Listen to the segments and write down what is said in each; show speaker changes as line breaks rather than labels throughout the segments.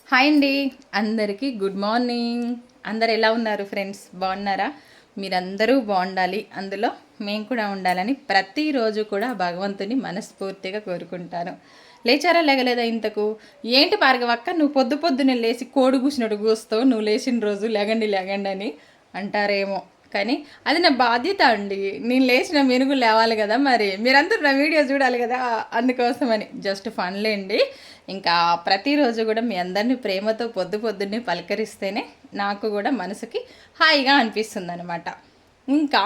Hi అండి, అందరికీ good morning. అందరు ఎలా ఉన్నారు ఫ్రెండ్స్? బాగున్నారా? మీరందరూ బాగుండాలి, అందులో మేము కూడా ఉండాలని ప్రతిరోజు కూడా భగవంతుని మనస్ఫూర్తిగా కోరుకుంటాను. లేచారా లేగలేదా ఇంతకు? ఏంటి భార్గవక్క నువ్వు పొద్దు పొద్దునే లేచి కోడి కూసినట్టు కూస్తావు, నువ్వు లేచిన రోజు లేగండి లేగండి అని అంటారేమో, కానీ అది నా బాధ్యత అండి. నేను లేచిన మెనుగు లేవాలి కదా, మరి మీరందరూ నా వీడియో చూడాలి కదా, అందుకోసమని జస్ట్ ఫన్లేండి. ఇంకా ప్రతిరోజు కూడా మీ అందరినీ ప్రేమతో పొద్దు పొద్దున్నే పలకరిస్తేనే నాకు కూడా మనసుకి హాయిగా అనిపిస్తుంది అనమాట. ఇంకా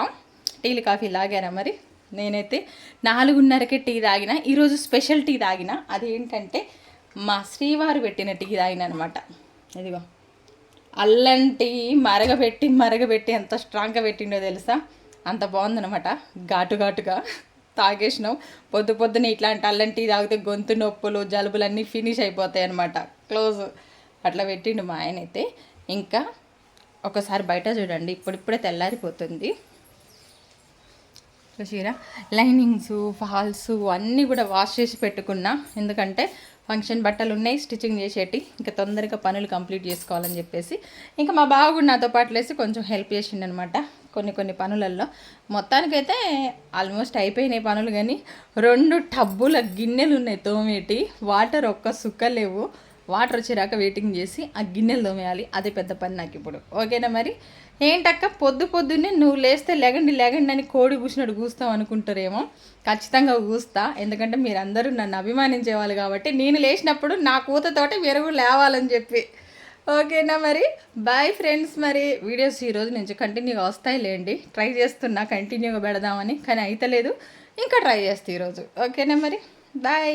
టీలు కాఫీ లాగారా మరి? నేనైతే 4:30కే టీ తాగిన. ఈరోజు స్పెషల్ టీ తాగిన. అదేంటంటే మా శ్రీవారు పెట్టిన టీ తాగిన అనమాట. ఇదిగో అల్లం టీ మరగబెట్టి ఎంత స్ట్రాంగ్గా పెట్టిండో తెలుసా? అంత బాగుందనమాట. ఘాటుగా తాగేసినాం. పొద్దునే ఇట్లాంటి అల్లం టీ తాగితే గొంతు నొప్పులు జలుబులు అన్నీ ఫినిష్ అయిపోతాయి అనమాట. క్లోజ్ అట్లా పెట్టిండు మా ఆయన అయితే. ఇంకా ఒకసారి బయట చూడండి, ఇప్పుడిప్పుడే తెల్లారిపోతుంది. చీర లైనింగ్స్ ఫాల్స్ అన్నీ కూడా వాష్ చేసి పెట్టుకున్నా, ఎందుకంటే ఫంక్షన్ బట్టలు ఉన్నాయి స్టిచ్చింగ్ చేసేటి, ఇంకా తొందరగా పనులు కంప్లీట్ చేసుకోవాలని చెప్పేసి. ఇంకా మా బావ కూడా నాతో పాటు లేసి కొంచెం హెల్ప్ చేసిండనమాట కొన్ని పనులల్లో. మొత్తానికైతే ఆల్మోస్ట్ అయిపోయినాయి పనులు, కానీ 2 టబ్బుల గిన్నెలు ఉన్నాయి తోమేటి. వాటర్ ఒక్క సుక్క లేవు. వాటర్ వచ్చేరాక వెయిటింగ్ చేసి ఆ గిన్నెలు తోమేయాలి. అదే పెద్ద పని నాకు ఇప్పుడు. ఓకేనా మరి? ఏంటక్క పొద్దున్నే నువ్వు లేస్తే లేగండి అని కోడి కూసినట్టు కూస్తావు అనుకుంటారేమో. ఖచ్చితంగా కూస్తా, ఎందుకంటే మీరందరూ నన్ను అభిమానించేవాళ్ళు కాబట్టి. నేను లేచినప్పుడు నా కూతతోటి మీరు కూడా లేవాలని చెప్పి. ఓకేనా మరి? Bye friends. మరి వీడియోస్ ఈరోజు నుంచి కంటిన్యూగా వస్తాయిలేండి. ట్రై చేస్తున్నా కంటిన్యూగా పెడదామని, కానీ అయితలేదు. ఇంకా ట్రై చేస్తా ఈరోజు. ఓకేనా మరి? బాయ్.